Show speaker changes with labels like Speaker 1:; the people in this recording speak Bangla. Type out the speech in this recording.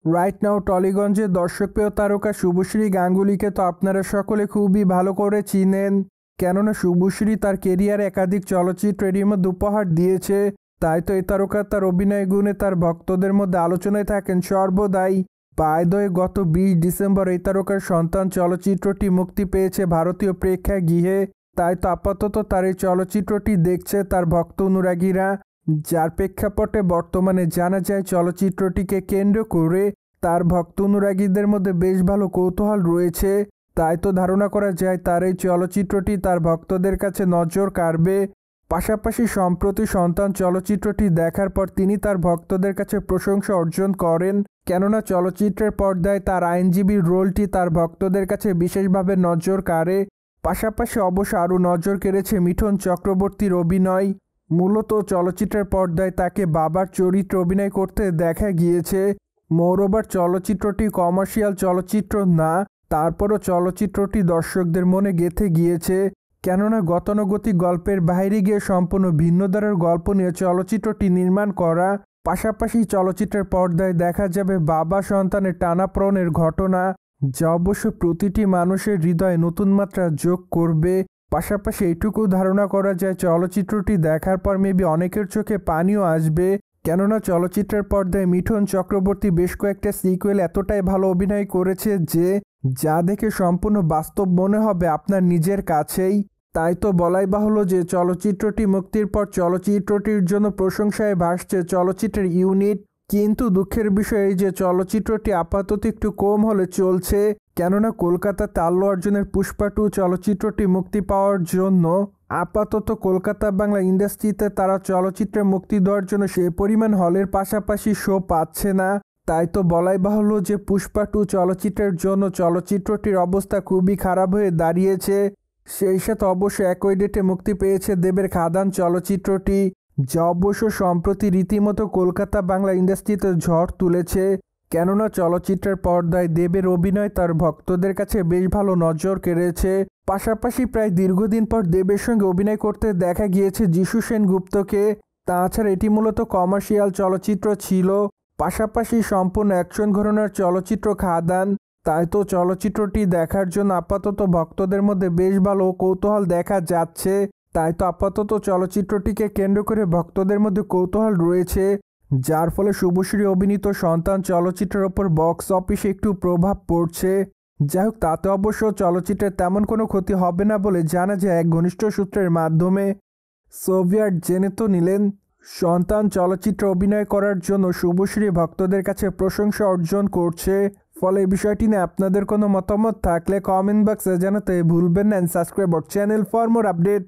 Speaker 1: রাইট নাও টলিগঞ্জের দর্শকপ্রিয় তারকা শুভশ্রী গাঙ্গুলিকে তো আপনারা সকলে খুবই ভালো করে চিনেন, কেননা শুভশ্রী তার কেরিয়ারে একাধিক চলচ্চিত্রের মধ্যে উপহার দিয়েছে। তাই তো এই তারকা তার অভিনয় গুণে তার ভক্তদের মধ্যে আলোচনায় থাকেন সর্বদাই। বায়দয়ে গত 20 ডিসেম্বর এই তারকার সন্তান চলচ্চিত্রটি মুক্তি পেয়েছে ভারতীয় প্রেক্ষাগৃহে। তাই তো আপাতত তার এই চলচ্চিত্রটি দেখছে তার ভক্ত অনুরাগীরা, যার প্রেক্ষাপটে বর্তমানে জানা যায় চলচ্চিত্রটিকে কেন্দ্র করে তার ভক্ত অনুরাগীদের মধ্যে বেশ ভালো কৌতূহল রয়েছে। তাই তো ধারণা করা যায় তার এই চলচ্চিত্রটি তার ভক্তদের কাছে নজর কাড়বে। পাশাপাশি সম্প্রতি সন্তান চলচ্চিত্রটি দেখার পর তিনি তার ভক্তদের কাছে প্রশংসা অর্জন করেন, কেননা চলচ্চিত্রের পর্দায় তার আইনজীবীর রোলটি তার ভক্তদের কাছে বিশেষভাবে নজর কাড়ে। পাশাপাশি অবশ্য আরও নজর কেড়েছে মিঠুন চক্রবর্তীর অভিনয়। মূলত চলচ্চিত্রের পর্দায় তাকে বাবার চরিত্রে অভিনয় করতে দেখা গিয়েছে। মোরওভার চলচ্চিত্রটি কমার্শিয়াল চলচ্চিত্র না, তারপরও চলচ্চিত্রটি দর্শকদের মনে গেঁথে গিয়েছে, কেননা গতানুগতিক গল্পের বাইরে গিয়ে সম্পূর্ণ ভিন্ন ধারার গল্প নিয়ে চলচ্চিত্রটি নির্মাণ করা। পাশাপাশি চলচ্চিত্রের পর্দায় দেখা যাবে বাবা সন্তানের টানাপোড়েনের ঘটনা, যা অবশ্য প্রতিটি মানুষের হৃদয়ে নতুন মাত্রা যোগ করবে। পাশাপাশি এইটুকু ধারণা করা যায় চলচ্চিত্রটি দেখার পর মেবি অনেকের চোখে পানিও আসবে, কেননা চলচ্চিত্রের পর্দায় মিঠুন চক্রবর্তী বেশ কয়েকটা সিকুয়েল এতটাই ভালো অভিনয় করেছে যে যা দেখে সম্পূর্ণ বাস্তব মনে হবে আপনার নিজের কাছেই। তাই তো বলাই বাহুল্য যে চলচ্চিত্রটি মুক্তির পর চলচ্চিত্রটির জন্য প্রশংসায় ভাসছে চলচ্চিত্রের ইউনিট। কিন্তু দুঃখের বিষয় এই যে চলচ্চিত্রটি আপাতত একটু কম হলে চলছে, কেননা কলকাতাতে আল্লু অর্জুনের পুষ্পা 2 চলচ্চিত্রটি মুক্তি পাওয়ার জন্য আপাতত কলকাতা বাংলা ইন্ডাস্ট্রিতে তারা চলচ্চিত্রে মুক্তি দেওয়ার জন্য সেই পরিমাণ হলের পাশাপাশি শো পাচ্ছে না। তাই তো বলাই বাহুল্য যে পুষ্পা 2 চলচ্চিত্রের জন্য চলচ্চিত্রটির অবস্থা খুবই খারাপ হয়ে দাঁড়িয়েছে। সেই সাথে অবশ্য একই ডেটে মুক্তি পেয়েছে দেবের খাদান চলচ্চিত্রটি, যা অবশ্য সম্প্রতি রীতিমতো কলকাতা বাংলা ইন্ডাস্ট্রিতে ঝড় তুলেছে, কেননা চলচ্চিত্রের পর্দায় দেবের অভিনয় তার ভক্তদের কাছে বেশ ভালো নজর কেড়েছে। পাশাপাশি প্রায় দীর্ঘদিন পর দেবের সঙ্গে অভিনয় করতে দেখা গিয়েছে যিশু সেনগুপ্তকে। তাছাড়া এটি মূলত কমার্শিয়াল চলচ্চিত্র ছিল, পাশাপাশি সম্পূর্ণ অ্যাকশন ঘরানার চলচ্চিত্র খাদান। তাই তো চলচ্চিত্রটি দেখার জন্য আপাতত ভক্তদের মধ্যে বেশ ভালো কৌতূহল দেখা যাচ্ছে। তাই তো আপাতত চলচ্চিত্রটিকে কেন্দ্র করে ভক্তদের মধ্যে কৌতূহল রয়েছে, যার ফলে শুভশ্রী অভিনীত সন্তান চলচ্চিত্রের ওপর বক্স অফিসে একটু প্রভাব পড়ছে। যাই হোক, তাতে অবশ্য চলচ্চিত্রের তেমন কোনো ক্ষতি হবে না বলে জানা যায় এক ঘনিষ্ঠ সূত্রের মাধ্যমে। সোভিয়েট জেনে তো নিলেন, সন্তান চলচ্চিত্রে অভিনয় করার জন্য শুভশ্রী ভক্তদের কাছে প্রশংসা অর্জন করছে। ফলে এই বিষয়টি নিয়ে আপনাদের কোনো মতামত থাকলে কমেন্ট বক্সে জানাতে ভুলবেন না। Subscribe our channel for more update.